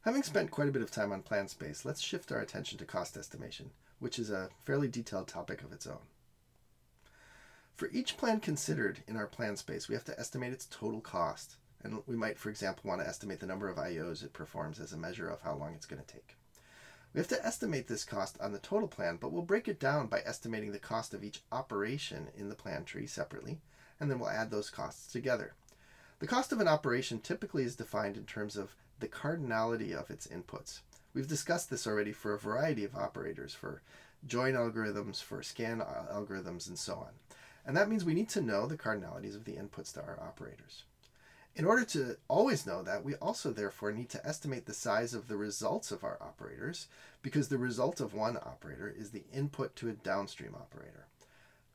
Having spent quite a bit of time on plan space, let's shift our attention to cost estimation, which is a fairly detailed topic of its own. For each plan considered in our plan space, we have to estimate its total cost. And we might, for example, want to estimate the number of IOs it performs as a measure of how long it's going to take. We have to estimate this cost on the total plan, but we'll break it down by estimating the cost of each operation in the plan tree separately, and then we'll add those costs together. The cost of an operation typically is defined in terms of the cardinality of its inputs. We've discussed this already for a variety of operators, for join algorithms, for scan algorithms, and so on. And that means we need to know the cardinalities of the inputs to our operators. In order to always know that, we also therefore need to estimate the size of the results of our operators, because the result of one operator is the input to a downstream operator.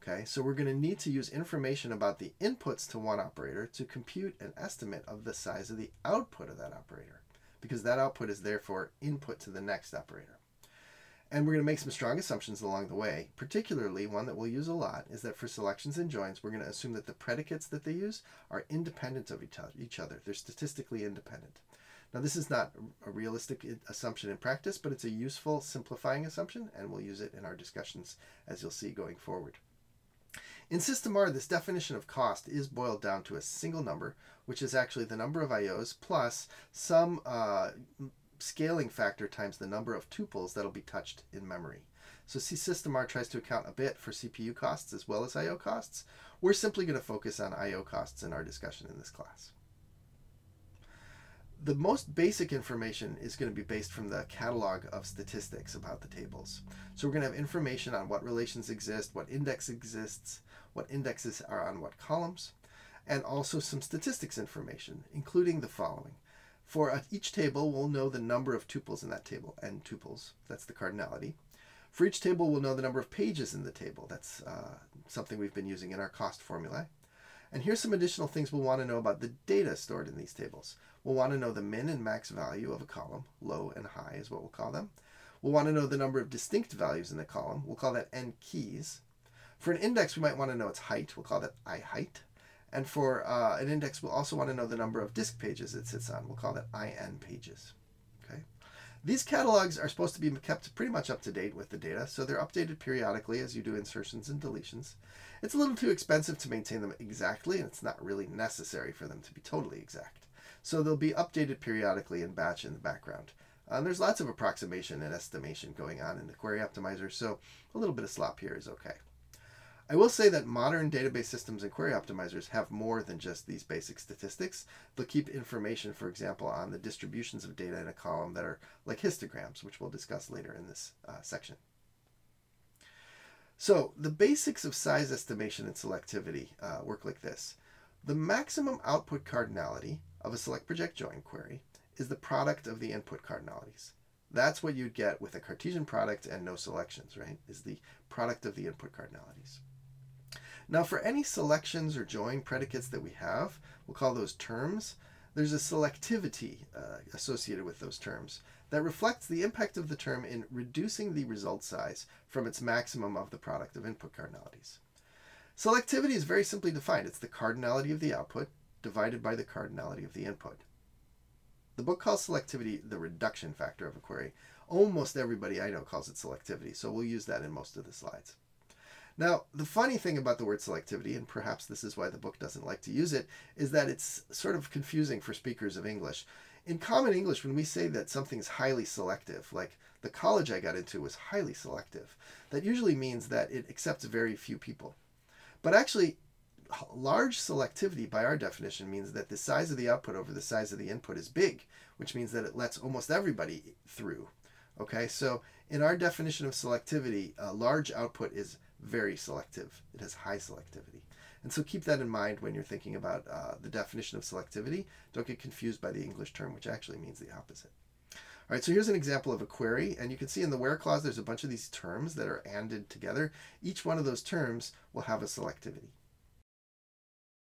Okay, so we're going to need to use information about the inputs to one operator to compute an estimate of the size of the output of that operator, because that output is therefore input to the next operator. And we're going to make some strong assumptions along the way. Particularly, one that we'll use a lot is that for selections and joins, we're going to assume that the predicates that they use are independent of each other. They're statistically independent. Now, this is not a realistic assumption in practice, but it's a useful simplifying assumption, and we'll use it in our discussions, as you'll see going forward. In System R, this definition of cost is boiled down to a single number, which is actually the number of IOs plus some scaling factor times the number of tuples that'll be touched in memory. So see, System R tries to account a bit for CPU costs as well as IO costs. We're simply going to focus on IO costs in our discussion in this class. The most basic information is going to be based from the catalog of statistics about the tables. So we're going to have information on what relations exist, what index exists, what indexes are on what columns, and also some statistics information, including the following. For each table, we'll know the number of tuples in that table, n tuples. That's the cardinality. For each table, we'll know the number of pages in the table. That's something we've been using in our cost formulae. And here's some additional things we'll want to know about the data stored in these tables. We'll want to know the min and max value of a column. Low and high is what we'll call them. We'll want to know the number of distinct values in the column. We'll call that n keys. For an index, we might want to know its height. We'll call that I height. And for an index, we'll also want to know the number of disk pages it sits on. We'll call that IN pages. Okay. These catalogs are supposed to be kept pretty much up to date with the data, so they're updated periodically as you do insertions and deletions. It's a little too expensive to maintain them exactly, and it's not really necessary for them to be totally exact. So they'll be updated periodically in batch in the background. There's lots of approximation and estimation going on in the query optimizer, so a little bit of slop here is okay. I will say that modern database systems and query optimizers have more than just these basic statistics. They'll keep information, for example, on the distributions of data in a column that are like histograms, which we'll discuss later in this section. So the basics of size estimation and selectivity work like this. The maximum output cardinality of a select project join query is the product of the input cardinalities. That's what you'd get with a Cartesian product and no selections, right? Is the product of the input cardinalities. Now, for any selections or join predicates that we have, we'll call those terms. There's a selectivity associated with those terms that reflects the impact of the term in reducing the result size from its maximum of the product of input cardinalities. Selectivity is very simply defined. It's the cardinality of the output divided by the cardinality of the input. The book calls selectivity the reduction factor of a query. Almost everybody I know calls it selectivity, so we'll use that in most of the slides. Now, the funny thing about the word selectivity, and perhaps this is why the book doesn't like to use it, is that it's sort of confusing for speakers of English. In common English, when we say that something's highly selective, like the college I got into was highly selective, that usually means that it accepts very few people. But actually, large selectivity, by our definition, means that the size of the output over the size of the input is big, which means that it lets almost everybody through. Okay, so in our definition of selectivity, a large output is very selective. It has high selectivity. And so keep that in mind when you're thinking about the definition of selectivity. Don't get confused by the English term, which actually means the opposite. All right, so here's an example of a query, and you can see in the where clause there's a bunch of these terms that are anded together. Each one of those terms will have a selectivity.